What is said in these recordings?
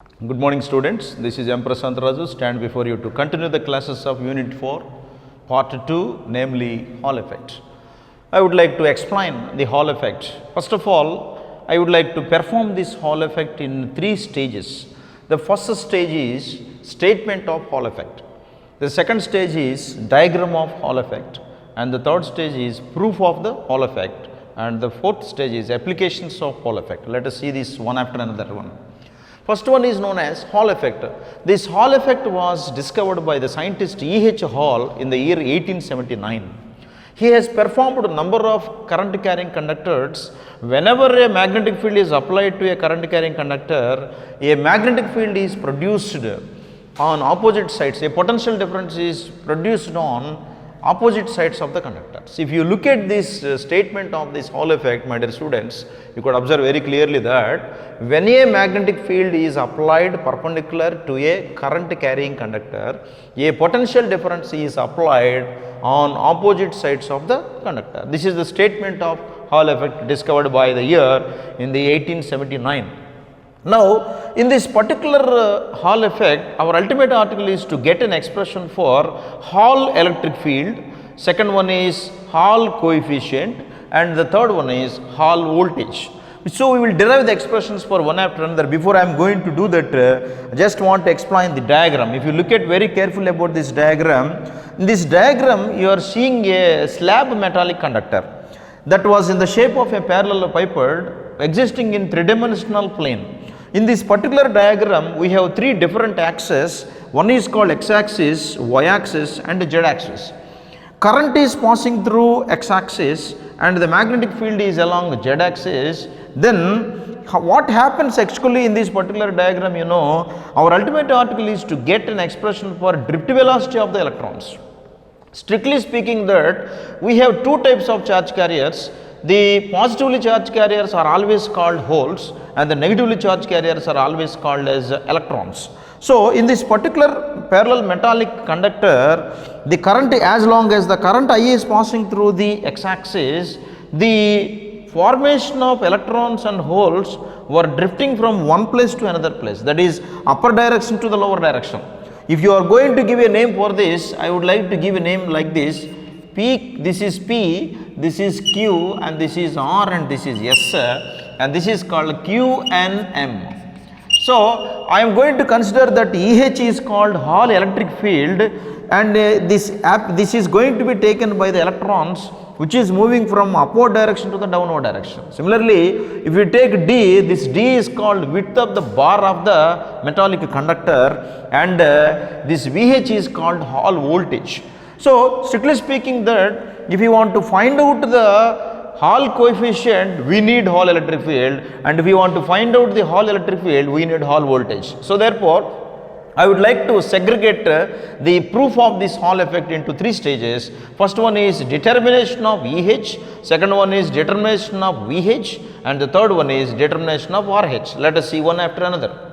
Good morning students, this is M. Prasant Raju, stand before you to continue the classes of Unit 4, Part 2, namely Hall effect. I would like to explain the Hall effect. First of all, I would like to perform this Hall effect in 3 stages. The first stage is statement of Hall effect. The second stage is diagram of Hall effect. And the third stage is proof of the Hall effect. And the fourth stage is applications of Hall effect. Let us see this one after another one. First one is known as Hall effect. This Hall effect was discovered by the scientist E. H. Hall in the year 1879. He has performed a number of current carrying conductors. Whenever a magnetic field is applied to a current carrying conductor, a magnetic field is produced on opposite sides. A potential difference is produced on opposite sides of the conductors. If you look at this statement of this Hall effect, my dear students, you could observe very clearly that when a magnetic field is applied perpendicular to a current carrying conductor, a potential difference is applied on opposite sides of the conductor. This is the statement of Hall effect discovered by the year in the 1879. Now, in this particular Hall effect, our ultimate article is to get an expression for Hall electric field, second one is Hall coefficient, and the third one is Hall voltage. So, we will derive the expressions for one after another. Before I am going to do that, I just want to explain the diagram. If you look at very carefully about this diagram, in this diagram you are seeing a slab metallic conductor that was in the shape of a parallelepiped existing in three-dimensional plane. In this particular diagram, we have 3 different axes. One is called x-axis, y-axis and z-axis. Current is passing through x-axis and the magnetic field is along the z-axis. Then what happens actually in this particular diagram, our ultimate article is to get an expression for drift velocity of the electrons. Strictly speaking that we have 2 types of charge carriers. The positively charged carriers are always called holes and the negatively charged carriers are always called as electrons. So, in this particular parallel metallic conductor, the current, as long as the current I is passing through the x-axis, the formation of electrons and holes were drifting from one place to another place, that is upper direction to the lower direction. If you are going to give a name for this, I would like to give a name like this. P, this is P, this is Q, and this is R, and this is S, and this is called Q and M. So, I am going to consider that EH is called Hall electric field, and this is going to be taken by the electrons which is moving from upward direction to the downward direction. Similarly, if you take D, this D is called width of the bar of the metallic conductor, and this VH is called Hall voltage. So, strictly speaking that if you want to find out the Hall coefficient, we need Hall electric field, and if we want to find out the Hall electric field, we need Hall voltage. So, therefore, I would like to segregate the proof of this Hall effect into 3 stages. First one is determination of EH, second one is determination of VH, and the third one is determination of RH. Let us see one after another.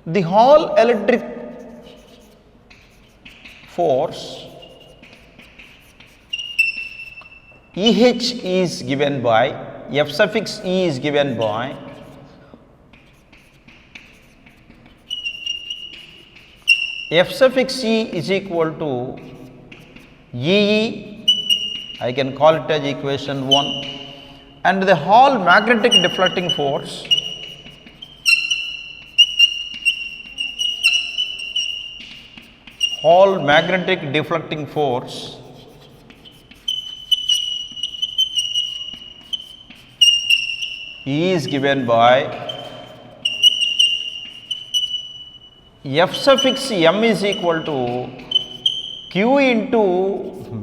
The Hall electric force EH is given by, F suffix E is given by F suffix E is equal to EE, I can call it as equation 1, and the Hall magnetic deflecting force Hall magnetic deflecting force E is given by F suffix M is equal to Q into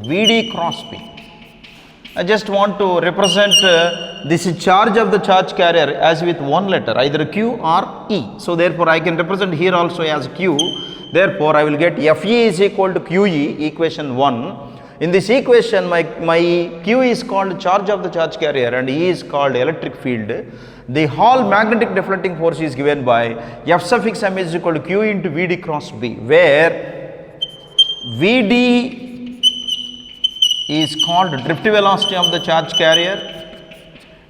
Vd cross P. I just want to represent this charge of the charge carrier as with one letter, either Q or E. So, therefore, I can represent here also as Q. Therefore, I will get Fe is equal to QE, equation 1. In this equation, my Q is called charge of the charge carrier and E is called electric field. The Hall magnetic deflecting force is given by F suffix m is equal to Q into Vd cross B, where Vd is called drift velocity of the charge carrier,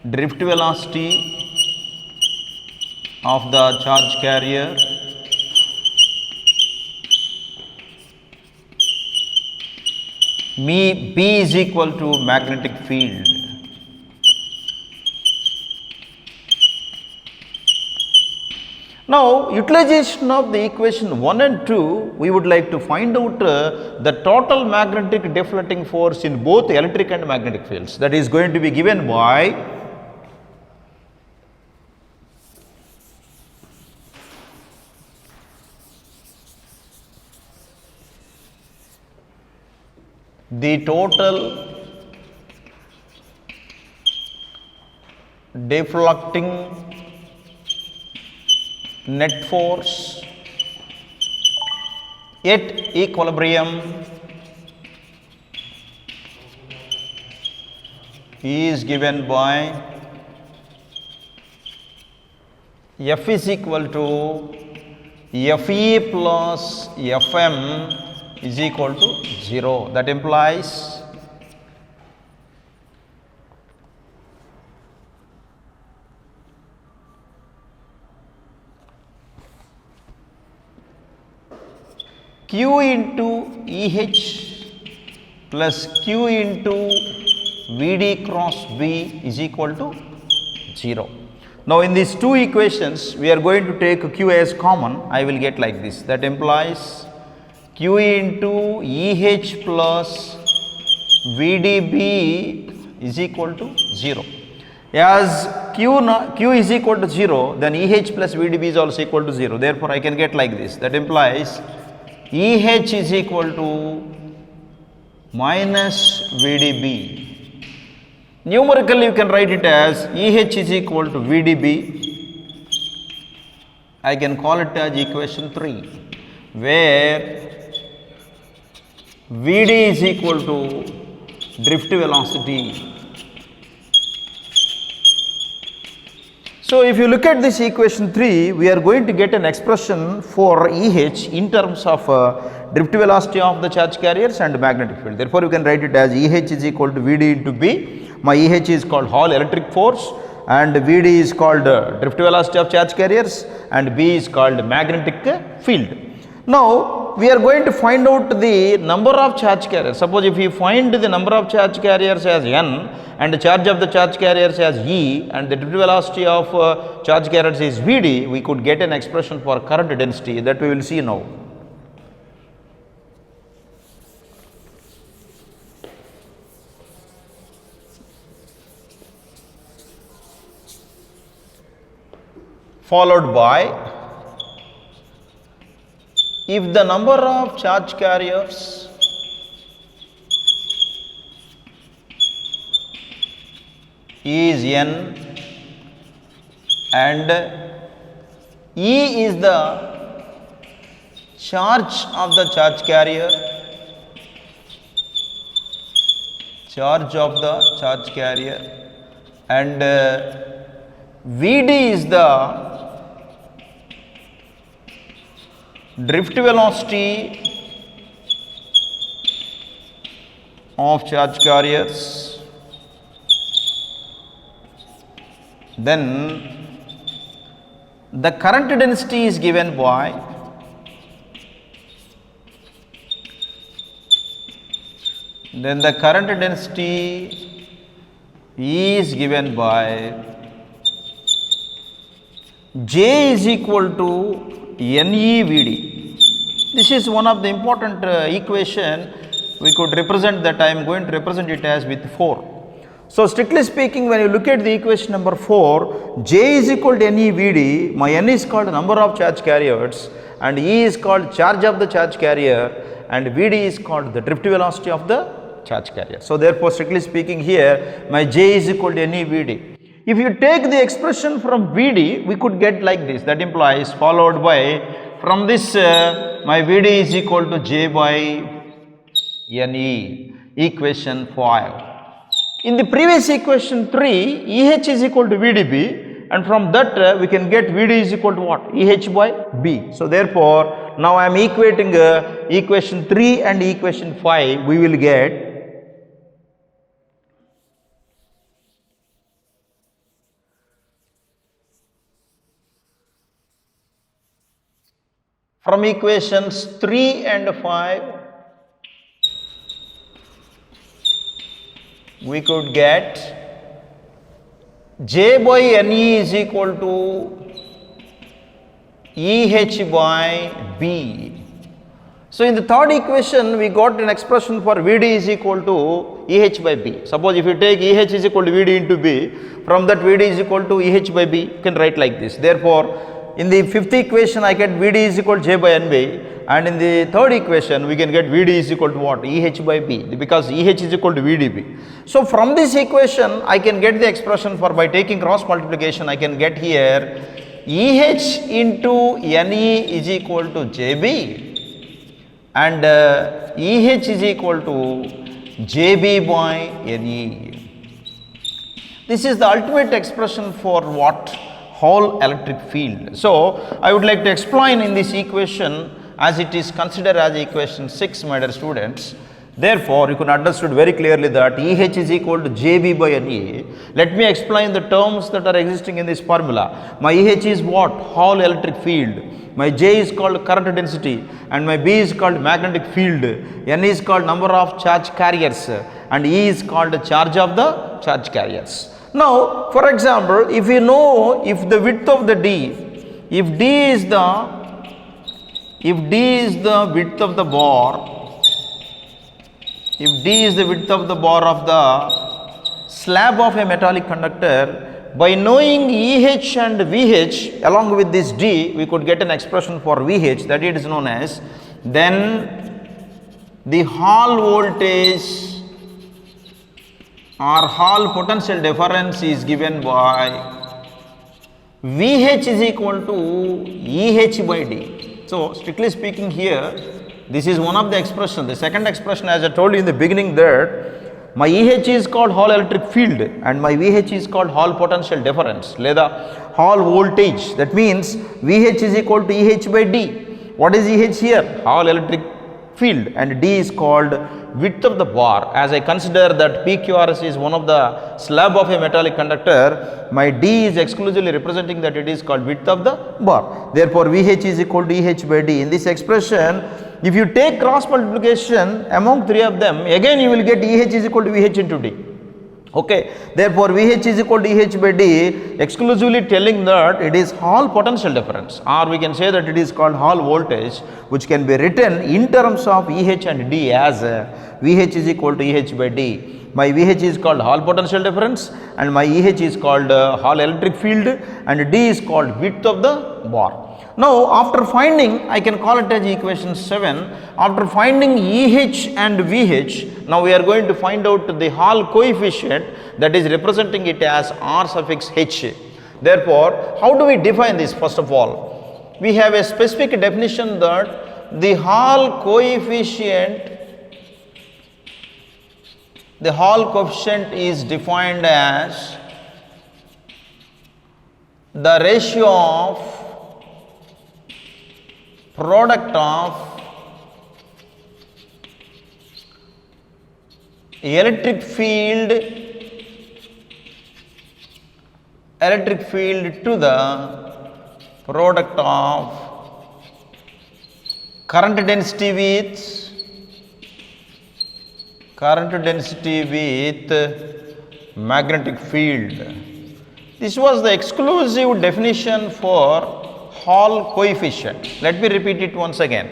drift velocity of the charge carrier, B is equal to magnetic field. Now, utilization of the equation 1 and 2, we would like to find out the total magnetic deflecting force in both electric and magnetic fields. That is going to be given by the total deflecting net force at equilibrium is given by F is equal to Fe plus Fm is equal to 0. That implies Q into EH plus Q into Vd cross B is equal to 0. Now, in these two equations, we are going to take Q as common. I will get like this. That implies Q into EH plus VdB is equal to 0. As Q is equal to 0, then EH plus VdB is also equal to 0. Therefore, I can get like this. That implies EH is equal to minus VdB. Numerically, you can write it as EH is equal to VdB. I can call it as equation 3, where Vd is equal to drift velocity. So, if you look at this equation 3, we are going to get an expression for EH in terms of drift velocity of the charge carriers and magnetic field. Therefore, you can write it as EH is equal to Vd into B. My EH is called Hall electric force and Vd is called drift velocity of charge carriers and B is called magnetic field. Now, we are going to find out the number of charge carriers. Suppose if we find the number of charge carriers as N and the charge of the charge carriers as E and the drift velocity of charge carriers is Vd, we could get an expression for current density that we will see now. Followed by, if the number of charge carriers is N and E is the charge of the charge carrier, and Vd is the drift velocity of charge carriers, then the current density is given by J is equal to NEVD. This is one of the important equation. We could represent that. I am going to represent it as with 4. So, strictly speaking, when you look at the equation number 4, J is equal to NEVD, my N is called number of charge carriers and E is called charge of the charge carrier and Vd is called the drift velocity of the charge carrier. So, therefore, strictly speaking here, my J is equal to NEVD. If you take the expression from Vd, we could get like this. That implies followed by, from this my Vd is equal to J by Ne. equation 5. In the previous equation 3, EH is equal to VDB, and from that we can get VD is equal to what? EH by B. So therefore, now I am equating equation 3 and equation 5, we will get from equations 3 and 5, we could get J by NE is equal to EH by B. So in the third equation, we got an expression for VD is equal to EH by B. Suppose if you take EH is equal to VD into B, from that VD is equal to EH by B, you can write like this. Therefore, in the fifth equation, I get VD is equal to J by NB, and in the third equation, we can get VD is equal to what? EH by B, because EH is equal to VDB. So from this equation, I can get the expression for, by taking cross multiplication, I can get here EH into NE is equal to JB, and EH is equal to JB by NE. This is the ultimate expression for what? Hall electric field. So I would like to explain in this equation as it is considered as equation 6, my dear students. Therefore, you can understand very clearly that EH is equal to JB by NE. Let me explain the terms that are existing in this formula. My EH is what? Hall electric field. My J is called current density, and my B is called magnetic field. N is called number of charge carriers, and E is called the charge of the charge carriers. Now, for example, if you know if the width of the D, if D is the width of the bar, if D is the width of the bar of the slab of a metallic conductor, by knowing EH and VH along with this D, we could get an expression for VH, that it is known as, then the Hall voltage or Hall potential difference is given by VH is equal to EH by D. So strictly speaking here, this is one of the expressions. The second expression, as I told you in the beginning, that my EH is called Hall electric field and my VH is called Hall potential difference, లేదా Hall voltage. That means VH is equal to EH by D. What is EH here? Hall electric field, and D is called width of the bar. As I consider that PQRS is one of the slab of a metallic conductor, my D is exclusively representing that it is called width of the bar. Therefore, VH is equal to EH by D. In this expression, if you take cross multiplication among three of them, again you will get EH is equal to VH into D. Okay, therefore VH is equal to EH by D, exclusively telling that it is Hall potential difference, or we can say that it is called Hall voltage, which can be written in terms of EH and D as VH is equal to EH by D. My VH is called Hall potential difference and my EH is called Hall electric field, and D is called width of the bar. Now, after finding, I can call it as equation 7. After finding EH and VH, now we are going to find out the Hall coefficient, that is representing it as R suffix H. Therefore, how do we define this? First of all, we have a specific definition that the Hall coefficient is defined as the ratio of product of electric field to the product of current density with magnetic field. This was the exclusive definition for Hall coefficient. Let me repeat it once again.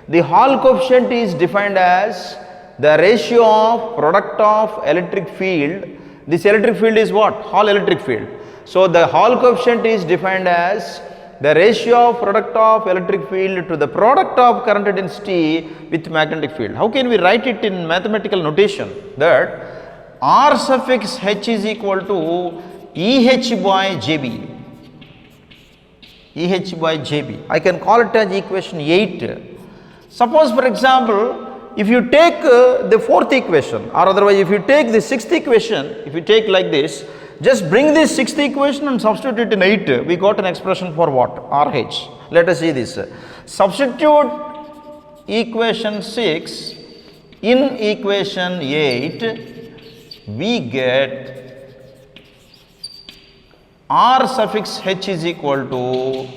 The Hall coefficient is defined as the ratio of product of electric field. This electric field is what? Hall electric field. So the Hall coefficient is defined as the ratio of product of electric field to the product of current density with magnetic field. How can we write it in mathematical notation? That R suffix H is equal to EH by JB. EH by JB. I can call it as equation 8. Suppose for example, if you take the fourth equation, or otherwise if you take the sixth equation, if you take like this, just bring this sixth equation and substitute it in 8, we got an expression for what? RH. Let us see this. Substitute equation 6 in equation 8, we get R suffix H is equal to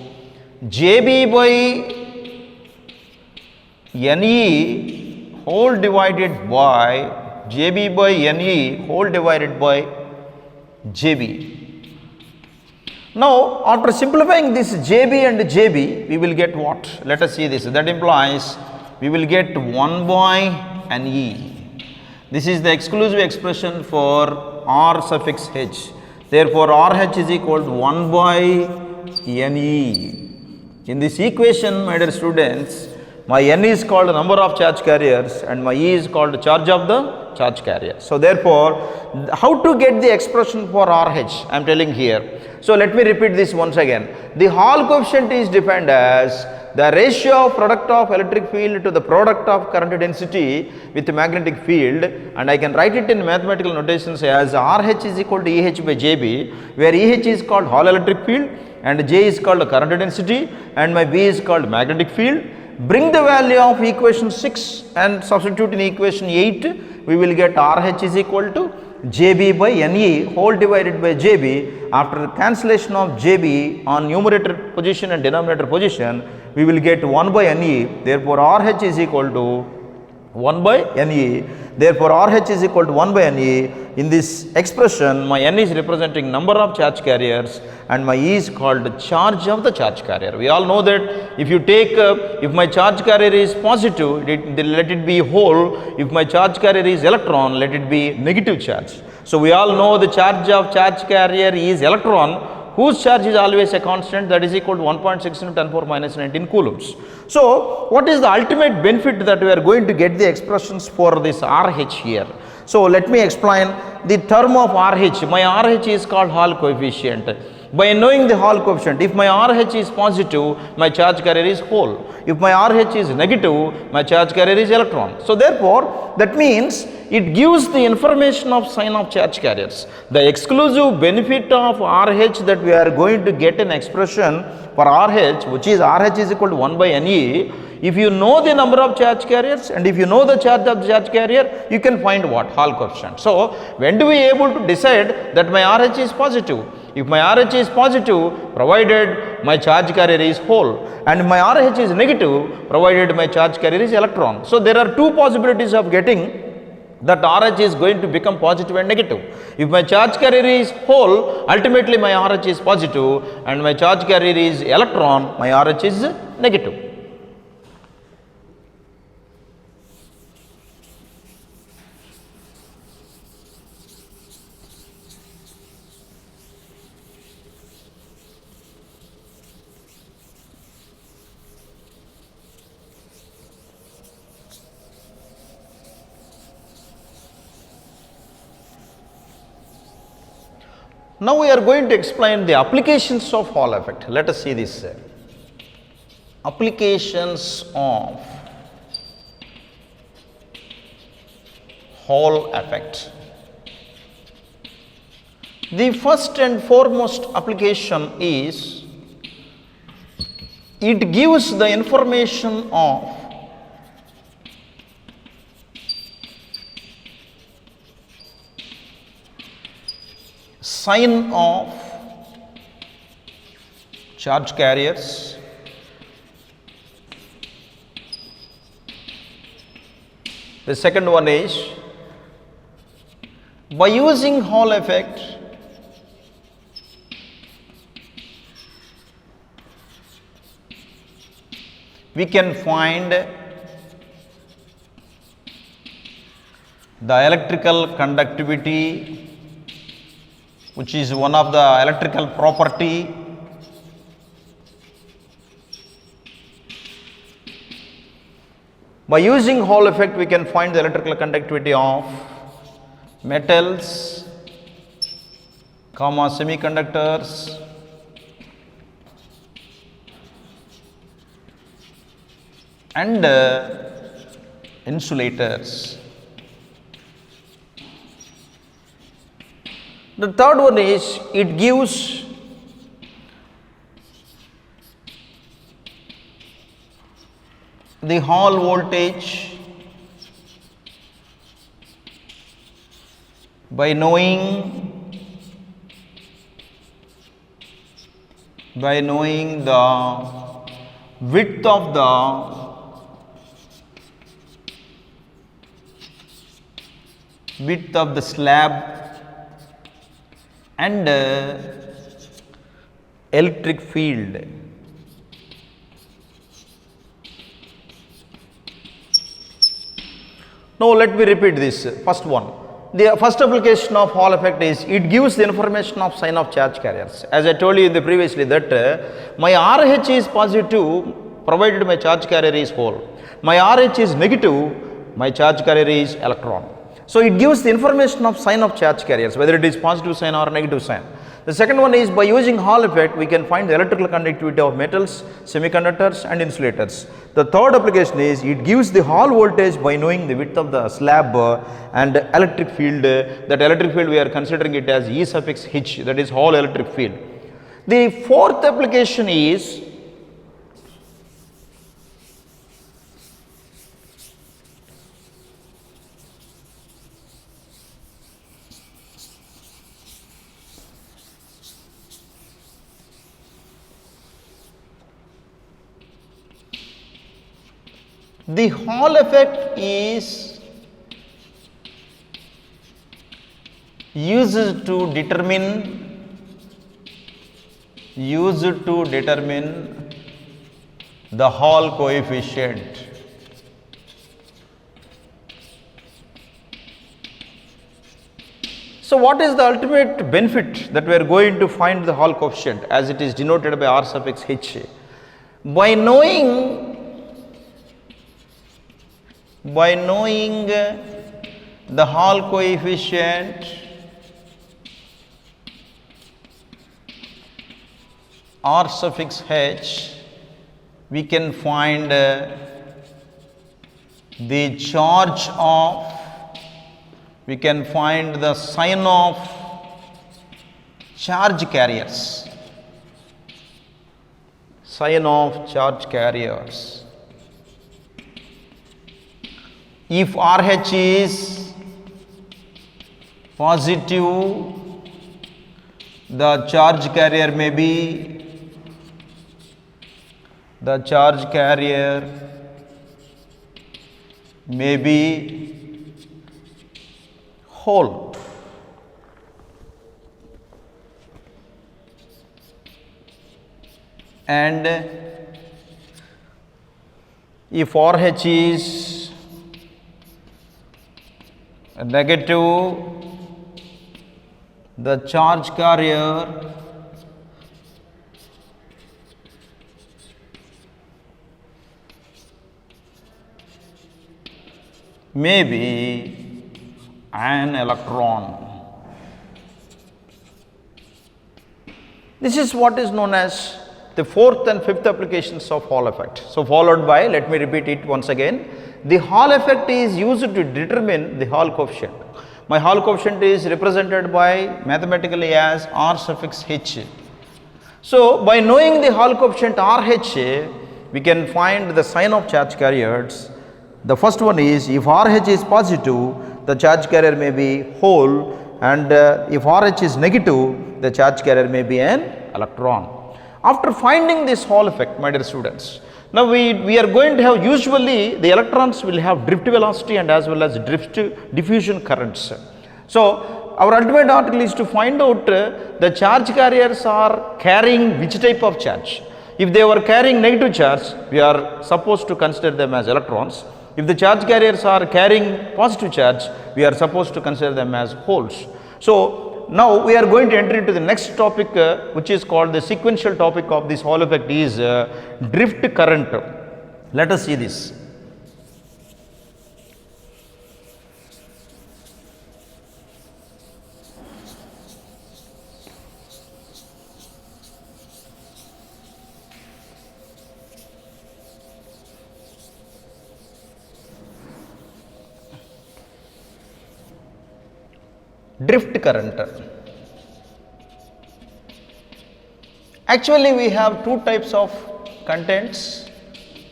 JB by NE whole divided by JB by NE whole divided by JB. Now, after simplifying this JB and JB, we will get what? Let us see this. That implies we will get 1 by NE. This is the exclusive expression for R suffix H. Therefore, RH is equal to 1 by NE. In this equation, my dear students, my N is called the number of charge carriers and my E is called the charge of the charge carrier. So, therefore, how to get the expression for RH? I am telling here. So, let me repeat this once again. The Hall coefficient is defined as the ratio of product of electric field to the product of current density with magnetic field, and I can write it in mathematical notations as RH is equal to EH by JB, where EH is called Hall electric field and J is called current density and my B is called magnetic field. Bring the value of equation 6 and substitute in equation 8, we will get RH is equal to JB by NE whole divided by JB. After cancellation of JB on numerator position and denominator position, we will get 1 by NE. Therefore, RH is equal to 1 by NE. Therefore, RH is equal to 1 by NE. In this expression, my N is representing number of charge carriers and my E is called the charge of the charge carrier. We all know that if you take, if my charge carrier is positive, let it be whole. If my charge carrier is electron, let it be negative charge. So, we all know the charge of charge carrier is electron, whose charge is always a constant, that is equal to 1.6 into 10 power minus 19 coulombs. So, what is the ultimate benefit that we are going to get the expressions for this RH here? So, let me explain the term of RH. My RH is called Hall coefficient. By knowing the Hall coefficient, if my RH is positive, my charge carrier is whole. If my RH is negative, my charge carrier is electron. So, therefore, that means it gives the information of sign of charge carriers. The exclusive benefit of RH that we are going to get an expression for RH, which is RH is equal to 1 by NE. If you know the number of charge carriers and if you know the charge of the charge carrier, you can find what? Hall coefficient. So, when do we able to decide that my RH is positive? If my RH is positive, provided my charge carrier is whole, and my RH is negative, provided my charge carrier is electron. So, there are two possibilities of getting that RH is going to become positive and negative. If my charge carrier is whole, ultimately my RH is positive, and my charge carrier is electron, my RH is negative. Now, we are going to explain the applications of Hall effect. Let us see this. Applications of Hall effect. The first and foremost application is it gives the information of sign of charge carriers, the second one is by using Hall effect we can find the electrical conductivity, which is one of the electrical property. By using Hall effect, we can find the electrical conductivity of metals, semiconductors, and insulators. The third one is it gives the Hall voltage by knowing the width of the slab and electric field. Now let me repeat this first one. The first application of Hall effect is it gives the information of sign of charge carriers. As I told you in the previously that my RH is positive provided my charge carrier is hole. My RH is negative, my charge carrier is electron. So it gives the information of sign of charge carriers, whether it is positive sign or negative sign. The second one is by using Hall effect, we can find the electrical conductivity of metals, semiconductors and insulators. The third application is it gives the Hall voltage by knowing the width of the slab and electric field. That electric field we are considering it as E suffix H, that is Hall electric field. The fourth application is the Hall effect is used to determine the Hall coefficient. So what is the ultimate benefit that we are going to find the Hall coefficient as it is denoted by R suffix H? By knowing the Hall coefficient R suffix H, we can find the charge of, we can find the sign of charge carriers, If RH is positive, the charge carrier may be whole. And if RH is negative, the charge carrier may be an electron. This is what is known as the fourth and fifth applications of Hall effect. So followed by, let me repeat it once again, the Hall effect is used to determine the Hall coefficient. My Hall coefficient is represented by mathematically as R suffix H. So by knowing the Hall coefficient RH, we can find the sign of charge carriers. The first one is if RH is positive, the charge carrier may be whole, and if RH is negative, the charge carrier may be an electron. After finding this Hall effect, my dear students, now we are going to have, usually the electrons will have drift velocity and as well as drift diffusion currents. So our ultimate article is to find out the charge carriers are carrying which type of charge. If they were carrying negative charge, we are supposed to consider them as electrons. If the charge carriers are carrying positive charge, we are supposed to consider them as holes. So now we are going to enter into the next topic, which is called the sequential topic of this Hall effect is drift current. Let us see this. drift current. Actually, we have two types of contents.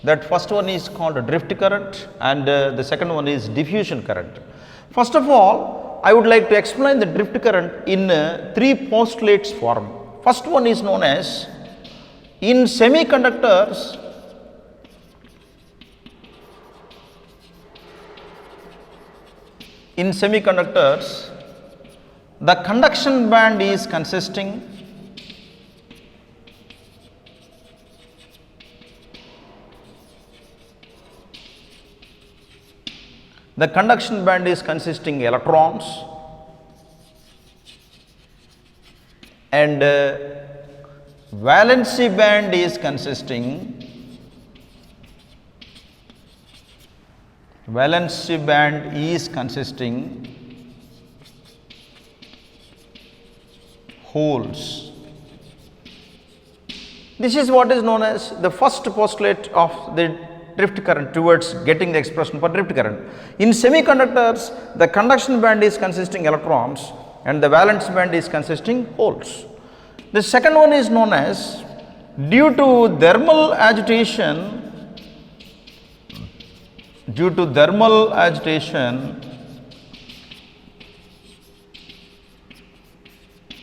That first one is called drift current and the second one is diffusion current. First of all, I would like to explain the drift current in three postulates form. First one is known as, in semiconductors, the conduction band is consisting electrons and valency band is consisting holes. This is what is known as the first postulate of the drift current towards getting the expression for drift current. In semiconductors, the conduction band is consisting electrons and the valence band is consisting holes. The second one is known as, due to thermal agitation,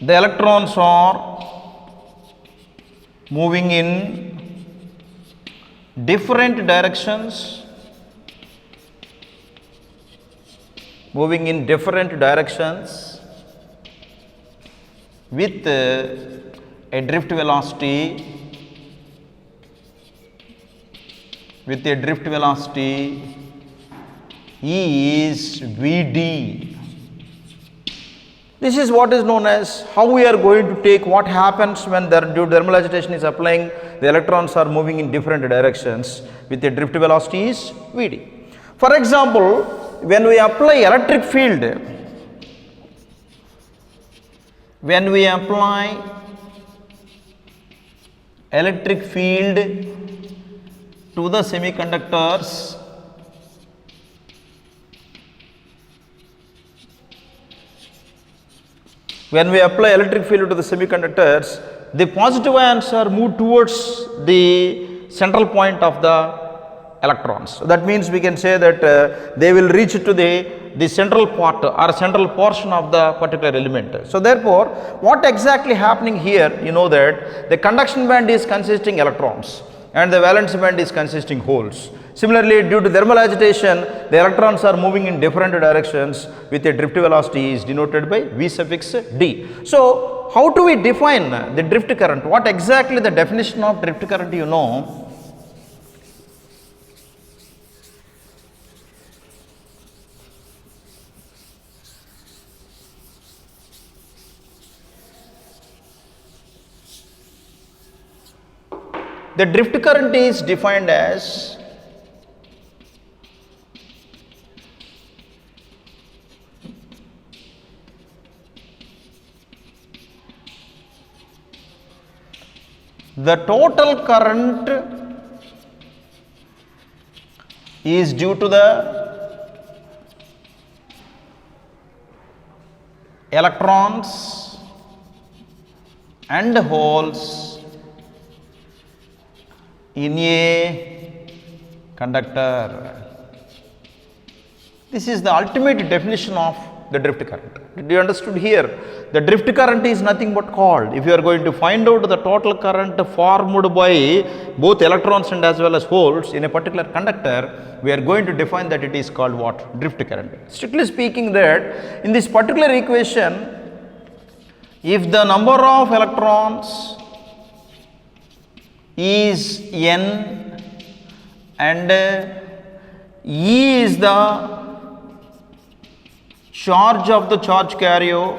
the electrons are moving in different directions with a drift velocity is Vd. This is what is known as how we are going to take what happens when due to thermal agitation is applying, the electrons are moving in different directions with a drift velocity is Vd. For example, when we apply electric field to the semiconductors, the positive ions are moved towards the central point of the electrons. So that means we can say that they will reach to the central part or central portion of the particular element. So therefore, what exactly happening here, you know that the conduction band is consisting electrons and the valence band is consisting holes. Similarly, due to thermal agitation, the electrons are moving in different directions with a drift velocity is denoted by V suffix d. So, how do we define the drift current? What exactly the definition of drift current you know? The drift current is defined as the total current is due to the electrons and holes in a conductor. This is the ultimate definition of the drift current. Did you understood here? The drift current is nothing but called, if you are going to find out the total current formed by both electrons and as well as holes in a particular conductor, we are going to define that it is called what? Drift current. Strictly speaking, that in this particular equation, if the number of electrons is n and E is the charge of the charge carrier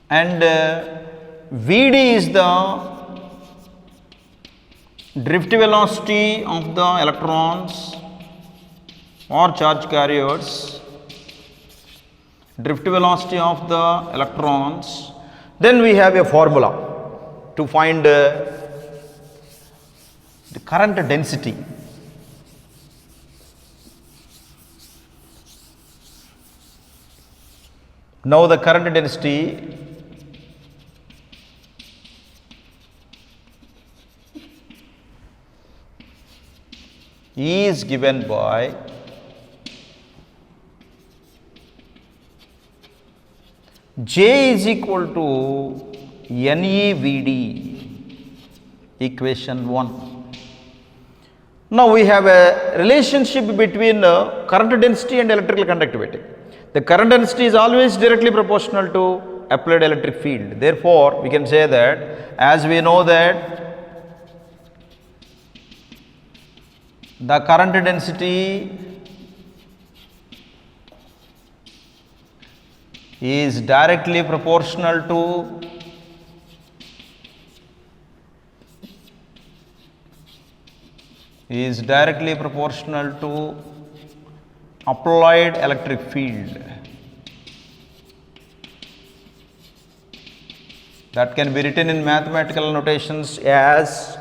and Vd is the drift velocity of the electrons or charge carriers, drift velocity of the electrons, then we have a formula to find the current density. Now the current density is given by J is equal to NEVD, equation 1. Now we have a relationship between current density and electrical conductivity. The current density is always directly proportional to applied electric field. Therefore, we can say that, as we know that the current density is directly proportional to applied electric field. That can be written in mathematical notations as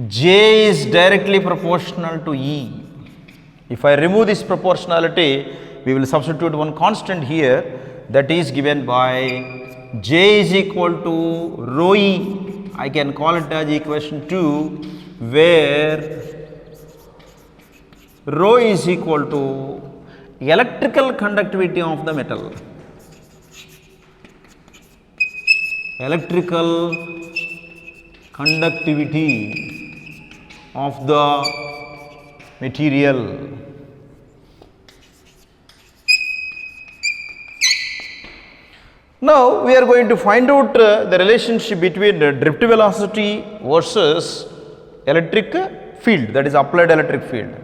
J is directly proportional to E. If I remove this proportionality, we will substitute one constant here, that is given by J is equal to rho E. I can call it as equation 2, where rho is equal to electrical conductivity of the metal. Electrical conductivity of the material. Now we are going to find out the relationship between the drift velocity versus electric field, that is applied electric field.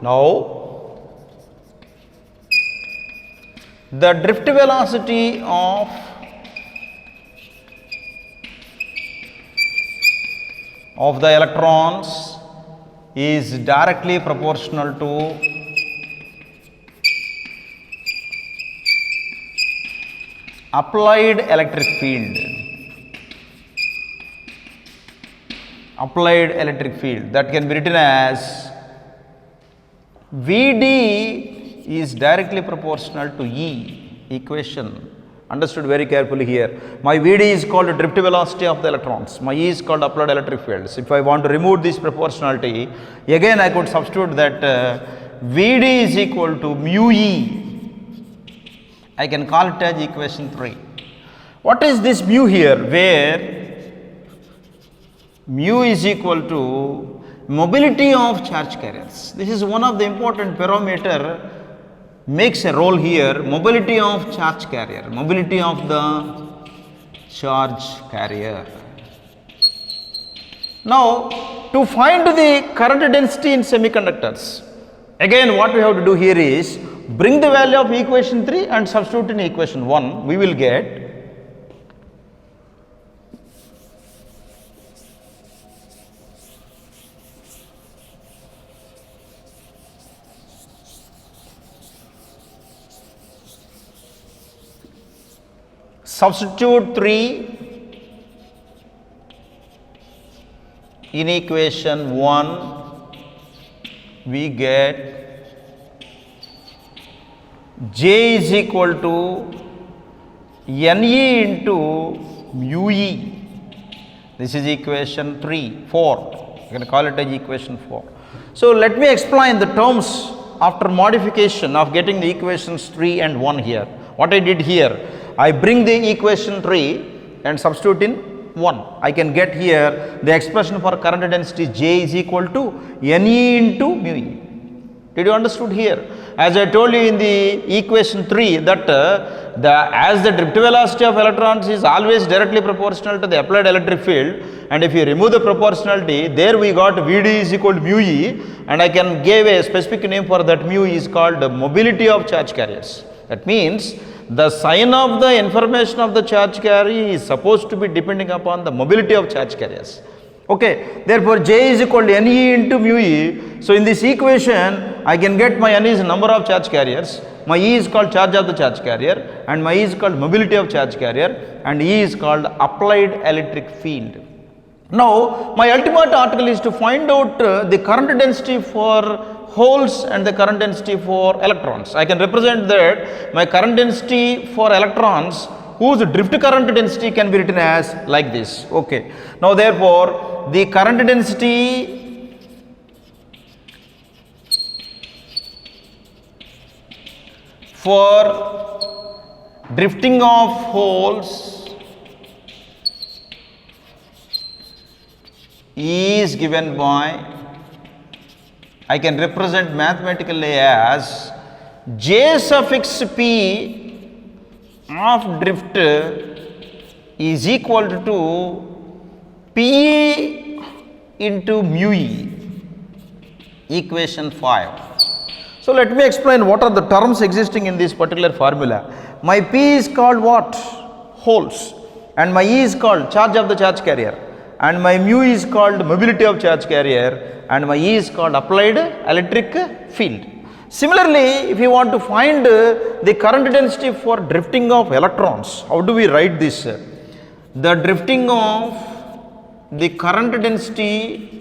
Now the drift velocity of the electrons is directly proportional to applied electric field. Applied electric field, that can be written as Vd is directly proportional to E, equation. Understood very carefully here. My Vd is called drift velocity of the electrons. My E is called applied electric fields. If I want to remove this proportionality, again I could substitute that Vd is equal to mu E. I can call it as equation 3. What is this mu here? Where mu is equal to mobility of charge carriers. This is one of the important parameter, makes a role here, mobility of charge carrier, mobility of the charge carrier. Now to find the current density in semiconductors, again what we have to do here is bring the value of equation 3 and substitute in equation 1. We will get substitute 3 in equation 1, we get J is equal to Ne into mu E. This is equation 4. You can call it as equation 4. So let me explain the terms after modification of getting the equations 3 and 1 here. What I did here, I bring the equation 3 and substitute in 1. I can get here the expression for current density J is equal to Ne into mu E. Did you understood here? As I told you in the equation 3 that as the drift velocity of electrons is always directly proportional to the applied electric field, and if you remove the proportionality, there we got Vd is equal to mu E, and I can give a specific name for that mu is called mobility of charge carriers. That means the sign of the information of the charge carrier is supposed to be depending upon the mobility of charge carriers. Okay, therefore J is equal to Ne into mu E. So in this equation, I can get my N is number of charge carriers, my E is called charge of the charge carrier, and my E is called mobility of charge carrier, and E is called applied electric field. Now, my ultimate article is to find out the current density for holes and the current density for electrons. I can represent that my current density for electrons whose drift current density can be written as like this. Okay. Now, therefore, the current density for drifting of holes is given by, I can represent mathematically as J suffix P of drift is equal to P into mu E, equation 5. So let me explain what are the terms existing in this particular formula. My P is called what? Holes, and my E is called charge of the charge carrier, and my mu is called mobility of charge carrier, and my E is called applied electric field. Similarly, if you want to find the current density for drifting of electrons, how do we write this? The drifting of the current density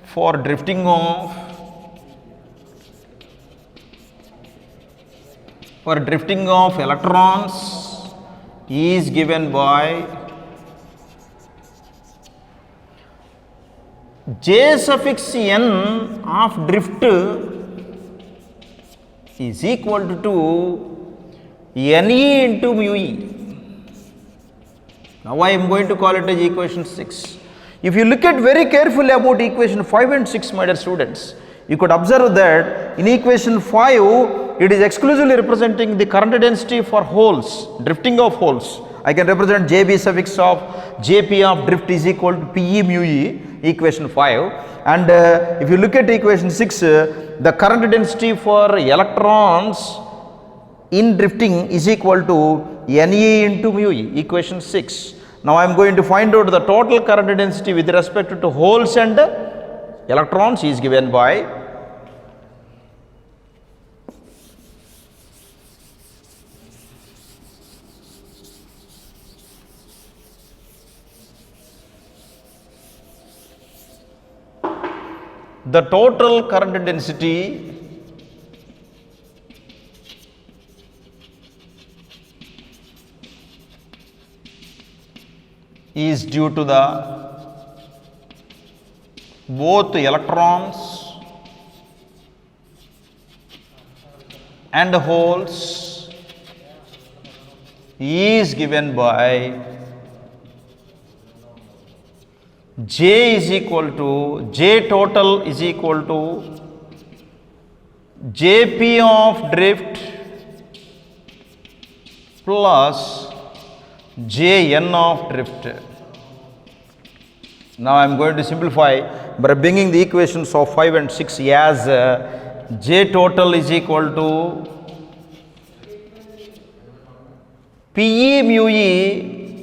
for drifting of electrons is given by J suffix N of drift is equal to Ne into mu E. Now I am going to call it as equation 6. If you look at very carefully about equation 5 and 6, my dear students, you could observe that in equation 5, it is exclusively representing the current density for holes, drifting of holes. I can represent JB suffix of Jp of drift is equal to Pe mu E, equation 5. And if you look at equation 6, the current density for electrons in drifting is equal to Ne into mu E, equation 6. Now I am going to find out the total current density with respect to holes and electrons is given by the total current density is due to the both electrons and holes is given by J is equal to, J total is equal to Jp of drift plus Jn of drift. Now I am going to simplify by bringing the equations of 5 and 6 as J total is equal to Pe mu E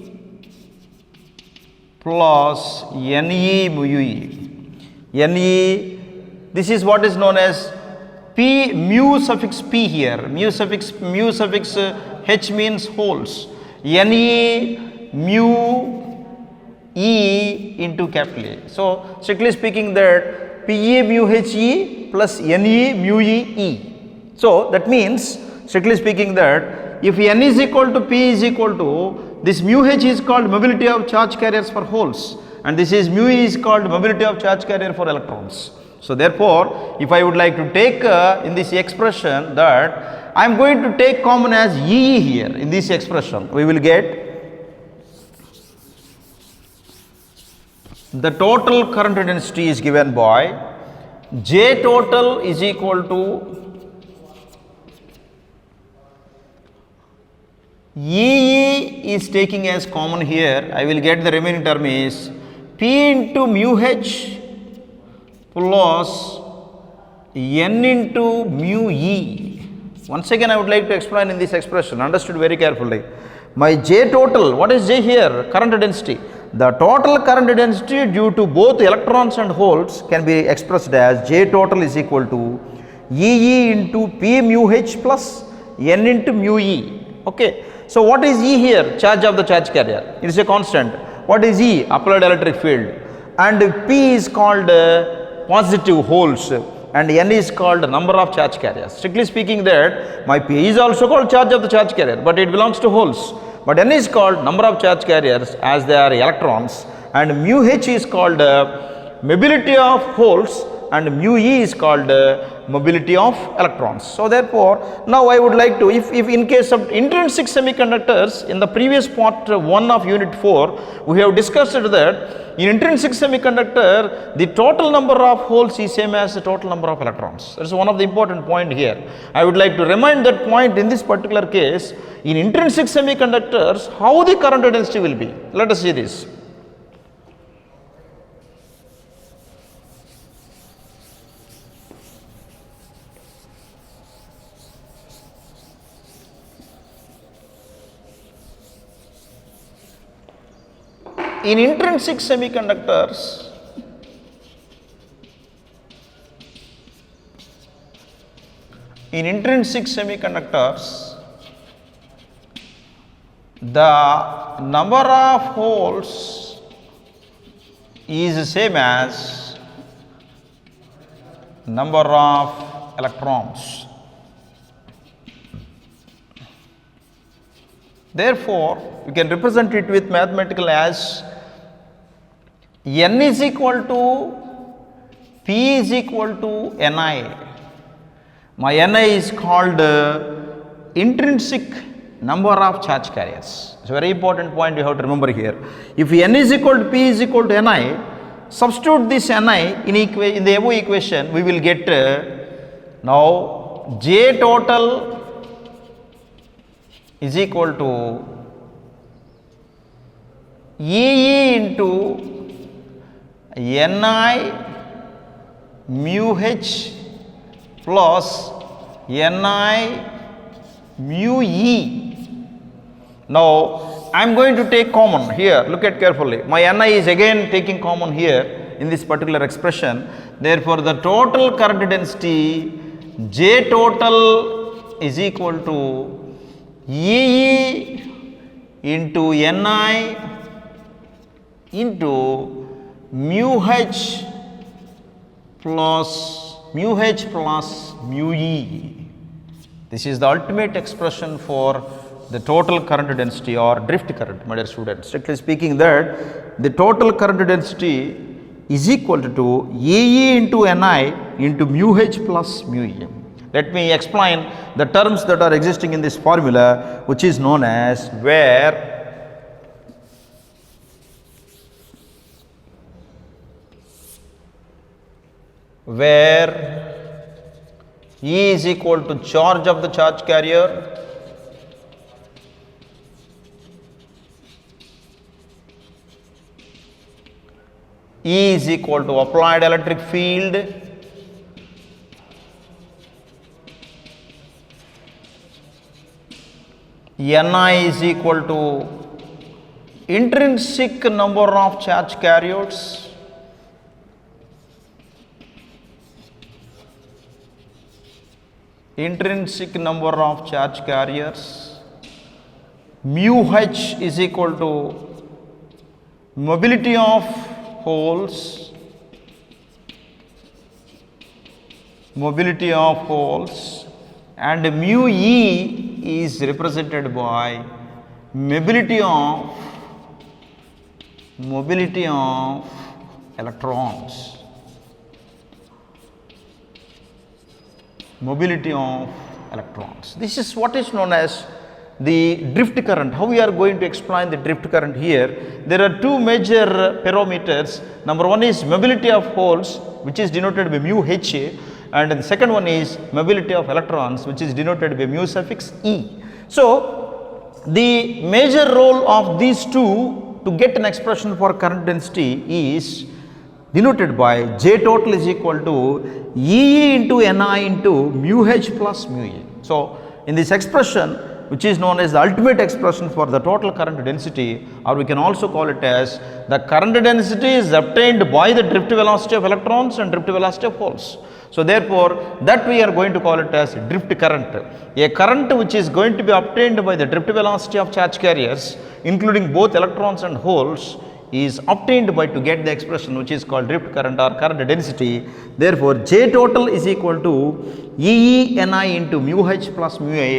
plus Ne mu E. Ne, this is what is known as P mu suffix P here, mu suffix H means holes, Ne mu E into capital A. So strictly speaking that Pe mu He plus Ne mu E. So that means strictly speaking that if N is equal to P is equal to, this mu H is called mobility of charge carriers for holes, and this is mu E is called mobility of charge carrier for electrons. So therefore, if I would like to take in this expression that I am going to take common as E here in this expression, we will get the total current density is given by J total is equal to E is taking as common here, I will get the remaining term is P into mu H plus N into mu E. Once again I would like to explain in this expression, understood very carefully. My J total, what is J here? Current density. The total current density due to both electrons and holes can be expressed as J total is equal to EE into P mu H plus N into mu E. Okay. So, what is E here? Charge of the charge carrier. It is a constant. What is E? Applied electric field. And P is called positive holes, and N is called number of charge carriers. Strictly speaking, that my P is also called charge of the charge carrier, but it belongs to holes. But N is called number of charge carriers as they are electrons, and mu H is called mobility of holes, and mu E is called mobility of electrons. So, therefore, now I would like to, if in case of intrinsic semiconductors, in the previous part 1 of unit 4, we have discussed that in intrinsic semiconductor, the total number of holes is same as the total number of electrons. That is one of the important point here. I would like to remind that point in this particular case. In intrinsic semiconductors, how the current density will be? Let us see this. In intrinsic semiconductors, the number of holes is same as number of electrons. Therefore, we can represent it with mathematical as N is equal to P is equal to Ni. My Ni is called intrinsic number of charge carriers. It's a very important point you have to remember here. If N is equal to P is equal to Ni, substitute this Ni in the above equation, we will get now J total is equal to EE into Ni mu H plus Ni mu E. Now, I am going to take common here, look at carefully. My Ni is again taking common here in this particular expression. Therefore, the total current density J total is equal to EE into Ni into mu H plus mu E. This is the ultimate expression for the total current density or drift current, my dear students. Strictly speaking, that the total current density is equal to EE into Ni into mu H plus mu E. Let me explain the terms that are existing in this formula, which is known as where E is equal to charge of the charge carrier, E is equal to applied electric field, Ni is equal to intrinsic number of charge carriers, mu H is equal to mobility of holes, and mu E is represented by mobility of electrons. This is what is known as the drift current. How we are going to explain the drift current here? There are two major parameters. Number one is mobility of holes, which is denoted by mu H, and the second one is mobility of electrons, which is denoted by mu suffix E. So, the major role of these two to get an expression for current density is denoted by J total is equal to EE into Ni into mu H plus mu E. So, in this expression, which is known as the ultimate expression for the total current density, or we can also call it as the current density is obtained by the drift velocity of electrons and drift velocity of holes. So therefore, that we are going to call it as drift current. A current which is going to be obtained by the drift velocity of charge carriers, including both electrons and holes, is obtained by to get the expression which is called drift current or current density. Therefore, J total is equal to E E Ni into mu H plus mu A.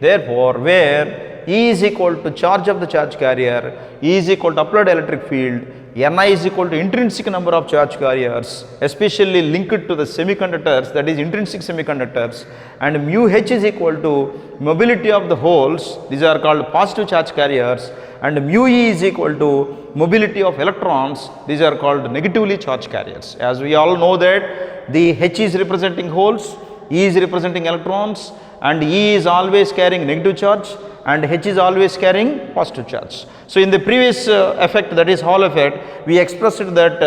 Therefore, where E is equal to charge of the charge carrier, E is equal to applied electric field, Ni is equal to intrinsic number of charge carriers, especially linked to the semiconductors, that is intrinsic semiconductors, and mu H is equal to mobility of the holes, these are called positive charge carriers, and mu E is equal to mobility of electrons, these are called negatively charged carriers. As we all know that the H is representing holes, E is representing electrons, and E is always carrying negative charge and H is always carrying positive charge. So in the previous effect, that is Hall effect, we expressed that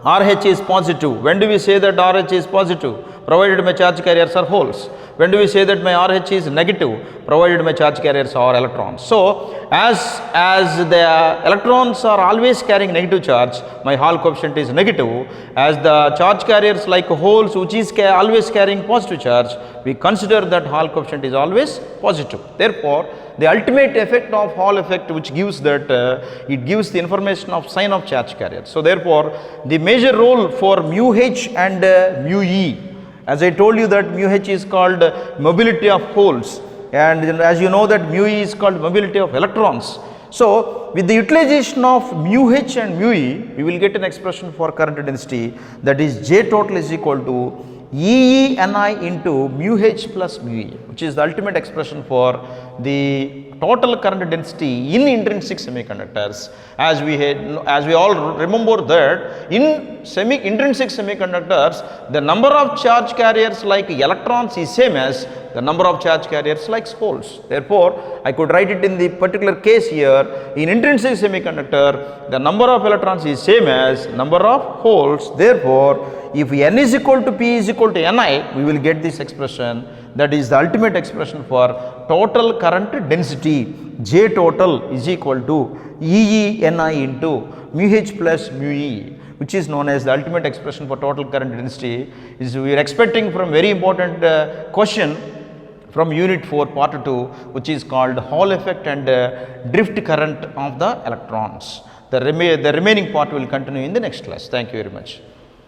RH is positive. When do we say that RH is positive? Provided my charge carriers are holes. When do we say that my RH is negative? Provided my charge carriers are electrons. So as the electrons are always carrying negative charge, my Hall coefficient is negative. As the charge carriers like holes which is always carrying positive charge, we consider that Hall coefficient is always positive. Therefore, the ultimate effect of Hall effect, which gives that it gives the information of sign of charge carrier. So therefore, the major role for mu H and mu E, as I told you that mu H is called mobility of holes, and as you know that mu E is called mobility of electrons. So with the utilization of mu H and mu E, we will get an expression for current density, that is J total is equal to E E Ni into mu H plus mu E, which is the ultimate expression for the total current density in intrinsic semiconductors. As we all remember that in intrinsic semiconductors, the number of charge carriers like electrons is same as the number of charge carriers like holes. Therefore, I could write it in the particular case here, in intrinsic semiconductor, the number of electrons is same as number of holes. Therefore, if N is equal to P is equal to Ni, we will get this expression, that is the ultimate expression for total current density. J total is equal to E E Ni into mu H plus mu E, which is known as the ultimate expression for total current density. We are expecting from very important question from unit 4 part 2, which is called Hall effect and drift current of the electrons. The remaining part will continue in the next class. Thank you very much.